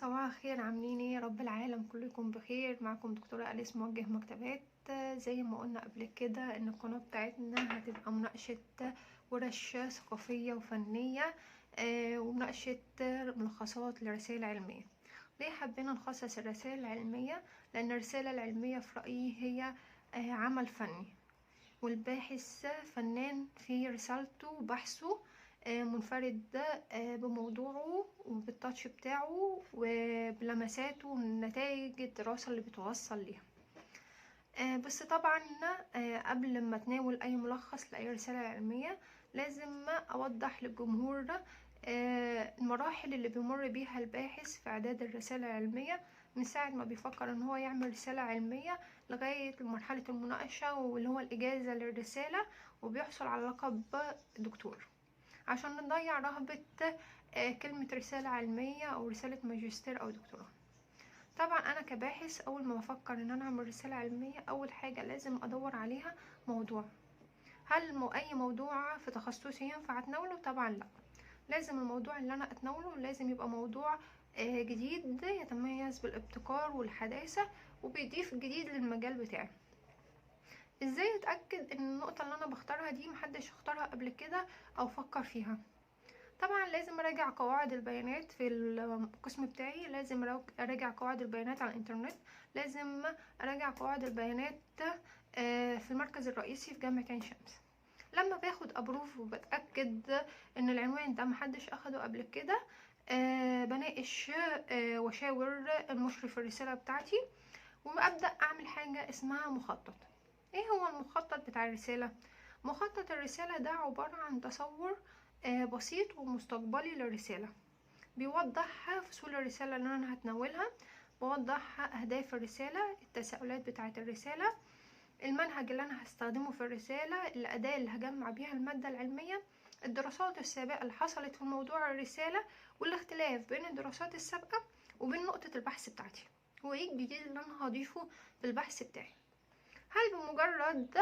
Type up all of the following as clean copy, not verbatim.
صباح الخير، عاملين ايه؟ رب العالم كله يكون بخير. معكم دكتورة أليس، موجه مكتبات. زي ما قلنا قبل كده ان القناة بتاعتنا هتبقى مناقشة ورش ثقافية وفنية، ومناقشة ملخصات لرسائل علمية. ليه حبينا نخصص الرسائل العلمية؟ لأن الرسالة العلمية في رأيي هي عمل فني، والباحث فنان في رسالته وبحثه، منفرد بموضوعه وبالتاتش بتاعه وبلمساته ونتائج الدراسة اللي بتوصل ليها. بس طبعا قبل ما اتناول اي ملخص لاي رسالة علمية لازم اوضح للجمهور المراحل اللي بيمر بيها الباحث في اعداد الرسالة العلمية، من ساعة ما بيفكر ان هو يعمل رسالة علمية لغاية مرحلة المناقشة واللي هو الاجازة للرسالة وبيحصل على لقب دكتور، عشان نضيع رهبة كلمة رسالة علمية او رسالة ماجستير او دكتوراه. طبعا انا كباحث اول ما بفكر ان انا اعمل رسالة علمية اول حاجة لازم ادور عليها موضوع. هل اي موضوع في تخصصي ينفع اتناوله؟ طبعا لا، لازم الموضوع اللي انا اتناوله لازم يبقى موضوع جديد يتميز بالابتكار والحداثة وبيضيف جديد للمجال بتاعي. ازاي اتاكد ان النقطة اللي انا بختارها دي محدش اختارها قبل كده او فكر فيها؟ طبعا لازم اراجع قواعد البيانات في القسم بتاعي، لازم اراجع قواعد البيانات على الانترنت، لازم اراجع قواعد البيانات في المركز الرئيسي في جامعة عين شمس. لما باخد ابروف وبتأكد ان العنوان ده محدش اخده قبل كده، بناقش واشاور المشرف الرسالة بتاعتي وابدأ اعمل حاجة اسمها مخطط. ايه هو المخطط بتاع الرسالة؟ مخطط الرسالة ده عبارة عن تصور بسيط ومستقبلي للرسالة، بيوضح فصول الرسالة اللي أنا هتناولها، بوضح أهداف الرسالة، التساؤلات بتاعة الرسالة، المنهج اللي أنا هستخدمه في الرسالة، الأداة اللي هجمع بيها المادة العلمية، الدراسات السابقة اللي حصلت في موضوع الرسالة، والاختلاف بين الدراسات السابقة وبين نقطة البحث بتاعتي، وإيه الجديد اللي أنا هضيفه في البحث بتاعي. هل بمجرد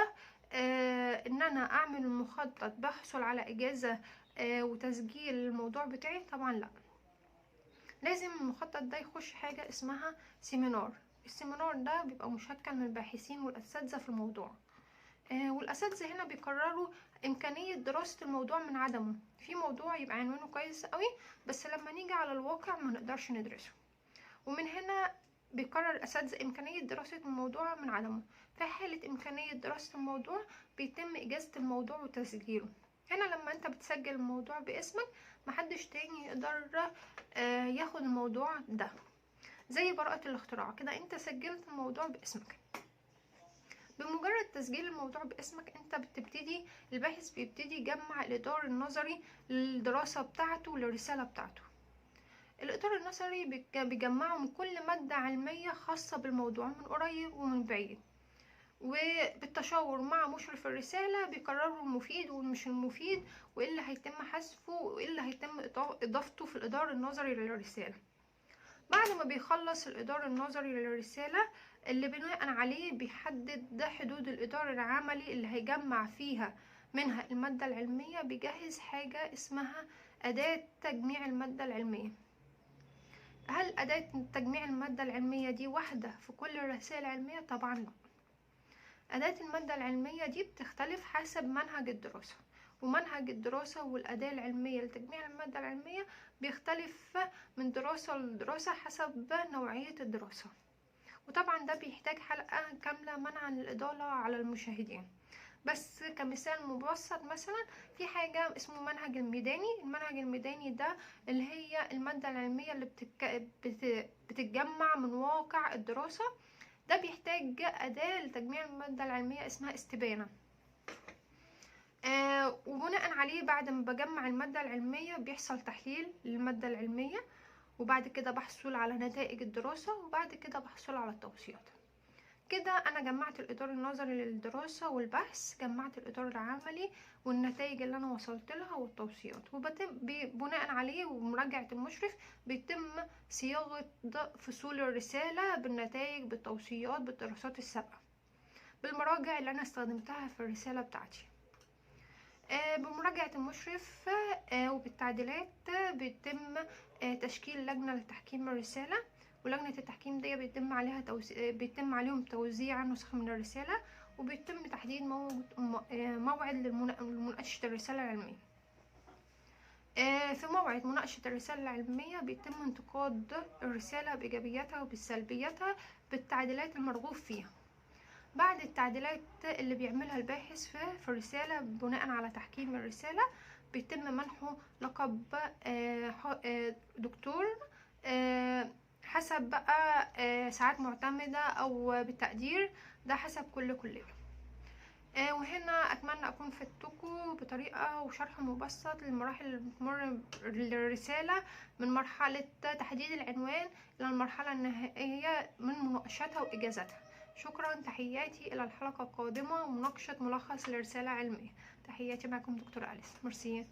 ان انا اعمل المخطط بحصل على اجازة وتسجيل الموضوع بتاعي؟ طبعا لا، لازم المخطط ده يخش حاجة اسمها سيمينار. السيمينار ده بيبقى مشكل من الباحثين والاساتذة في الموضوع، والاساتذة هنا بيقرروا امكانية دراسة الموضوع من عدمه. في موضوع يبقى عنوانه كويس قوي بس لما نيجي على الواقع ما نقدرش ندرسه، ومن هنا بيقرر الأساتذة إمكانية دراسة الموضوع من عدمه. في حالة إمكانية دراسة الموضوع بيتم إجازة الموضوع وتسجيله. هنا لما أنت بتسجل الموضوع باسمك محدش تاني يقدر ياخد الموضوع ده، زي براءة الاختراع كده، أنت سجلت الموضوع باسمك. بمجرد تسجيل الموضوع باسمك أنت بتبتدي، الباحث بيبتدي يجمع الإطار النظري للدراسة بتاعته والرسالة بتاعته. الإطار النظري بيجمعه من كل مادة علمية خاصة بالموضوع من قريب ومن بعيد، وبالتشاور مع مشرف الرسالة بيقرروا المفيد والمش المفيد، وإيه اللي هيتم حذفه وإيه اللي هيتم إضافته في الإطار النظري للرسالة. بعد ما بيخلص الإطار النظري للرسالة اللي بناء عليه بيحدد حدود الإطار العملي اللي هيجمع فيها منها المادة العلمية، بيجهز حاجة اسمها أداة تجميع المادة العلمية. هل أداة تجميع المادة العلمية دي واحدة في كل الرسائل العلمية؟ طبعا لا، أداة المادة العلمية دي بتختلف حسب منهج الدراسة، ومنهج الدراسة والأداة العلمية لتجميع المادة العلمية بيختلف من دراسة لدراسة حسب نوعية الدراسة، وطبعا ده بيحتاج حلقة كاملة منعا للإطالة على المشاهدين. بس كمثال مبسط، مثلا في حاجة اسمه منهج الميداني. المنهج الميداني ده اللي هي المادة العلمية اللي بتتجمع من واقع الدراسة، ده بيحتاج أداة لتجميع المادة العلمية اسمها استبانة. وبناء عليه بعد ما بجمع المادة العلمية بيحصل تحليل للمادة العلمية، وبعد كده بحصل على نتائج الدراسة، وبعد كده بحصل على التوصيات. كده انا جمعت الاطار النظري للدراسة والبحث، جمعت الاطار العملي والنتائج اللي انا وصلت لها والتوصيات، بناء عليه ومراجعة المشرف بيتم صياغة فصول الرسالة بالنتائج بالتوصيات بالدراسات السابقة بالمراجع اللي انا استخدمتها في الرسالة بتاعتي. بمراجعة المشرف وبالتعديلات بيتم تشكيل لجنة لتحكيم الرسالة، ولجنة التحكيم دي بيتم عليهم توزيع نسخ من الرسالة، وبيتم تحديد موعد لمناقشة الرسالة العلمية. في موعد مناقشة الرسالة العلمية بيتم انتقاد الرسالة بإيجابياتها وبسلبياتها بالتعديلات المرغوب فيها. بعد التعديلات اللي بيعملها الباحث في الرسالة بناء على تحكيم الرسالة، بيتم منحه لقب دكتور حسب بقى ساعات معتمدة أو بالتقدير، ده حسب كل كلية. وهنا أتمنى أكون فدتكم بطريقة وشرح مبسط للمراحل اللي بتمر الرسالة من مرحلة تحديد العنوان إلى المرحلة النهائية من مناقشتها وإجازتها. شكرا، تحياتي إلى الحلقة القادمة ومناقشة ملخص لرسالة علمية. تحياتي، معكم دكتورة أليس. ميرسي.